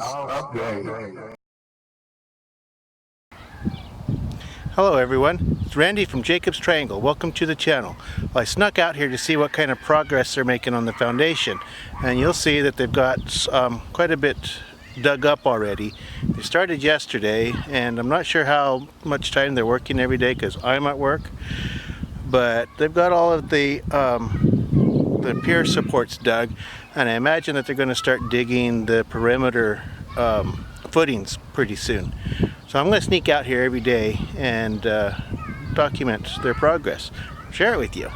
house upgrade. Hello everyone, it's Randy from Jacob's Triangle. Welcome to the channel. Well, I snuck out here to see what kind of progress they're making on the foundation, and you'll see that they've got quite a bit dug up already. They started yesterday, and I'm not sure how much time they're working every day because I'm at work, but they've got all of the pier supports dug, and I imagine that they're going to start digging the perimeter footings pretty soon. So I'm going to sneak out here every day and document their progress, share it with you.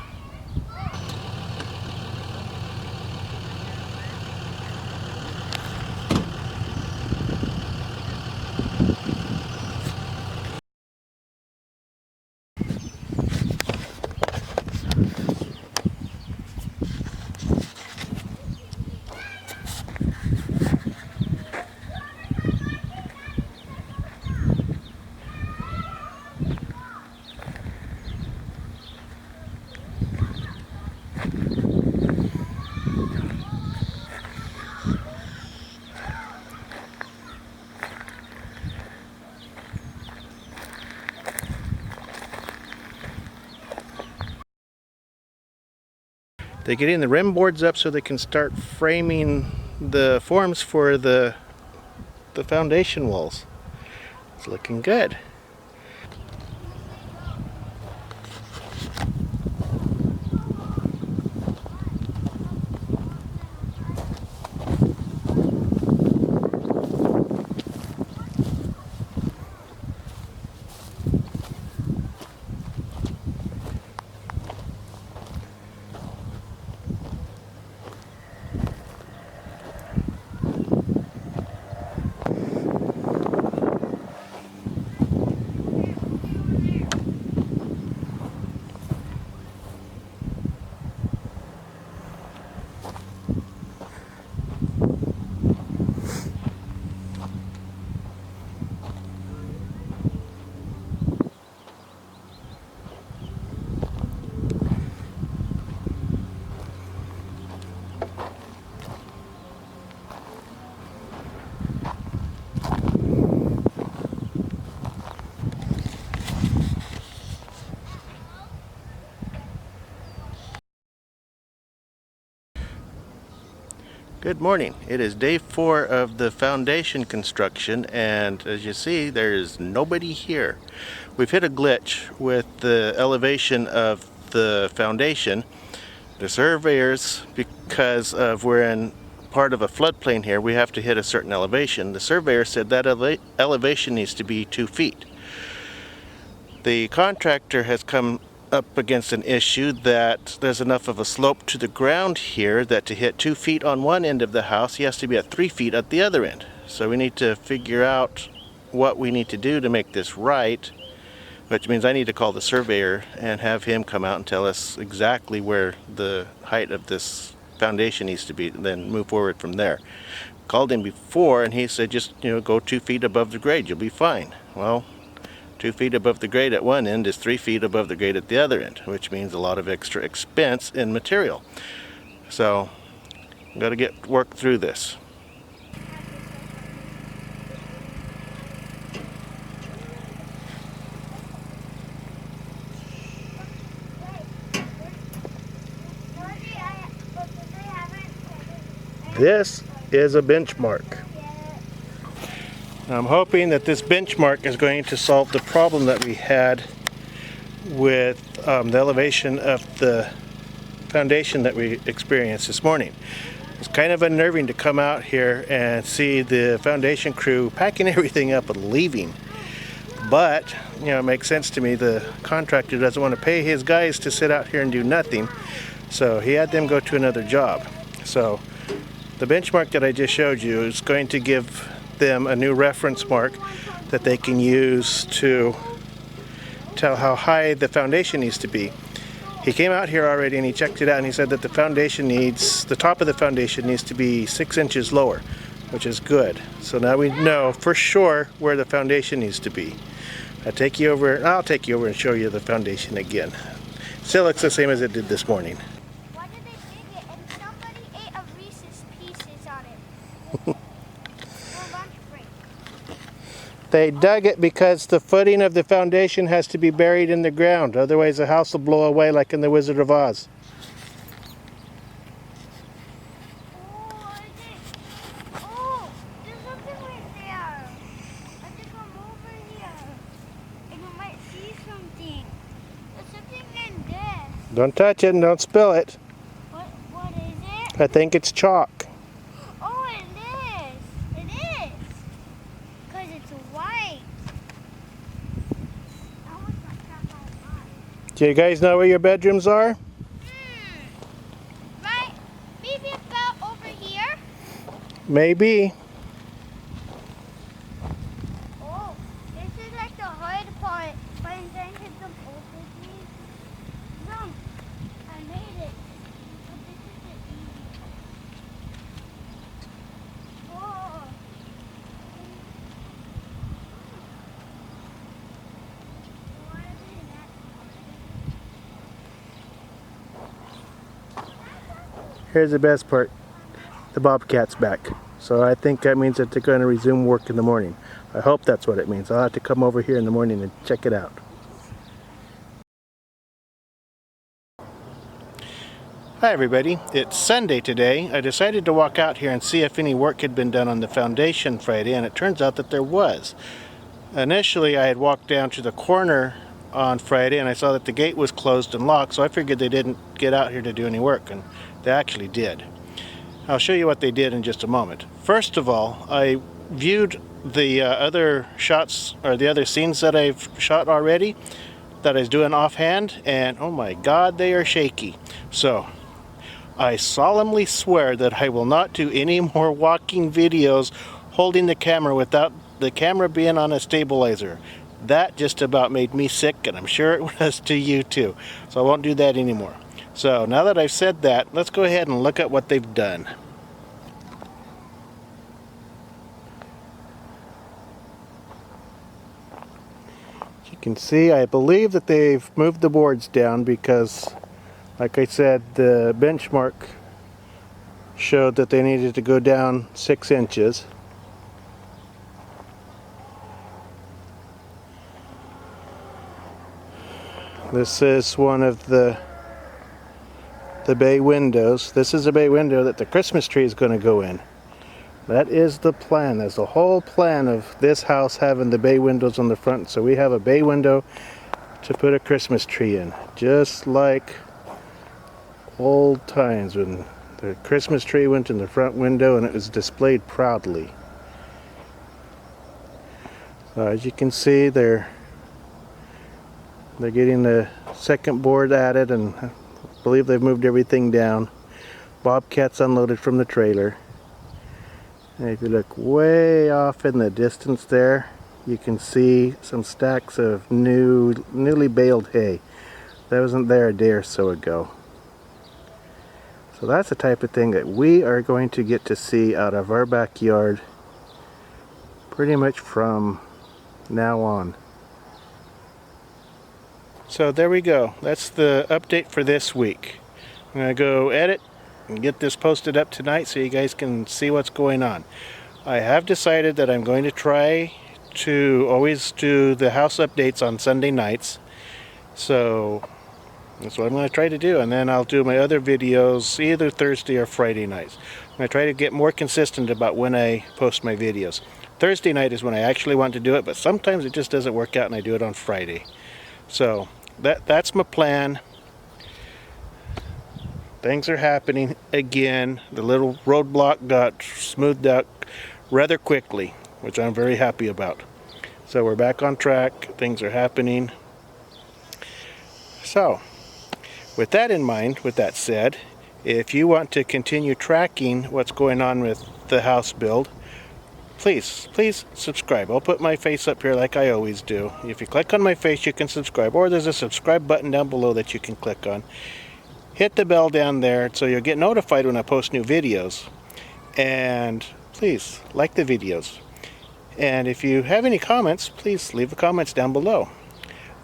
They're getting the rim boards up so they can start framing the forms for the foundation walls. It's looking good. Good morning. It is day 4 of the foundation construction, and as you see, there is nobody here. We've hit a glitch with the elevation of the foundation. The surveyors, because of we're in part of a floodplain here, we have to hit a certain elevation. The surveyor said that elevation needs to be 2 feet. The contractor has come up against an issue that there's enough of a slope to the ground here that to hit 2 feet on one end of the house, he has to be at 3 feet at the other end. So we need to figure out what we need to do to make this right, which means I need to call the surveyor and have him come out and tell us exactly where the height of this foundation needs to be, and then move forward from there. Called him before and he said, just go 2 feet above the grade, you'll be fine. Well, 2 feet above the grade at one end is 3 feet above the grade at the other end, which means a lot of extra expense in material. So, I've got to work through this. This is a benchmark. I'm hoping that this benchmark is going to solve the problem that we had with the elevation of the foundation that we experienced this morning. It's kind of unnerving to come out here and see the foundation crew packing everything up and leaving. But, it makes sense to me. The contractor doesn't want to pay his guys to sit out here and do nothing, so he had them go to another job. So, the benchmark that I just showed you is going to give them a new reference mark that they can use to tell how high the foundation needs to be. He came out here already and he checked it out and he said that the top of the foundation needs to be 6 inches lower, which is good. So now we know for sure where the foundation needs to be. I'll take you over and show you the foundation again. Still looks the same as it did this morning. Why did they dig it and somebody ate a Reese's Pieces on it? They dug it because the footing of the foundation has to be buried in the ground. Otherwise the house will blow away like in The Wizard of Oz. Oh, there's something right there. I think I'm over here. And you might see something. There's something in this. Don't touch it and don't spill it. What is it? I think it's chalk. Oh, it is. It is. Because it's white. I want my crap outside. Do you guys know where your bedrooms are? Right? Maybe about over here. Maybe. Oh, this is like the hard part. But then hit them over these. Jump. I made it. But this is the easy part. Oh. What is that? Here's the best part. The bobcat's back. So I think that means that they're going to resume work in the morning. I hope that's what it means. I'll have to come over here in the morning and check it out. Hi everybody, it's Sunday today. I decided to walk out here and see if any work had been done on the foundation Friday, and it turns out that there was. Initially I had walked down to the corner on Friday and I saw that the gate was closed and locked, so I figured they didn't get out here to do any work, and they actually did. I'll show you what they did in just a moment. First of all, I viewed the other shots, or the other scenes that I've shot already, that I was doing offhand, and oh my god, they are shaky. So I solemnly swear that I will not do any more walking videos holding the camera without the camera being on a stabilizer. That just about made me sick, and I'm sure it was to you too. So I won't do that anymore. So now that I've said that, let's go ahead and look at what they've done. As you can see, I believe that they've moved the boards down because, like I said, the benchmark showed that they needed to go down 6 inches. This is one of the bay windows. This is a bay window that the Christmas tree is going to go in. That is the plan. That's the whole plan of this house, having the bay windows on the front. So we have a bay window to put a Christmas tree in, just like old times when the Christmas tree went in the front window and it was displayed proudly. So as you can see, they're getting the second board added, and I believe they've moved everything down. Bobcat's unloaded from the trailer. And if you look way off in the distance there, you can see some stacks of newly baled hay. That wasn't there a day or so ago. So that's the type of thing that we are going to get to see out of our backyard pretty much from now on. So there we go. That's the update for this week. I'm going to go edit and get this posted up tonight so you guys can see what's going on. I have decided that I'm going to try to always do the house updates on Sunday nights. So that's what I'm going to try to do, and then I'll do my other videos either Thursday or Friday nights. I'm going to try to get more consistent about when I post my videos. Thursday night is when I actually want to do it, but sometimes it just doesn't work out and I do it on Friday. So that's my plan. Things are happening again. The little roadblock got smoothed out rather quickly, which I'm very happy about. So we're back on track. Things are happening. So with that in mind, with that said, if you want to continue tracking what's going on with the house build, please subscribe. I'll put my face up here like I always do. If you click on my face, you can subscribe, or there's a subscribe button down below that you can click on. Hit the bell down there so you'll get notified when I post new videos. And please like the videos. And if you have any comments, please leave the comments down below.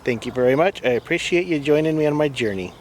Thank you very much. I appreciate you joining me on my journey.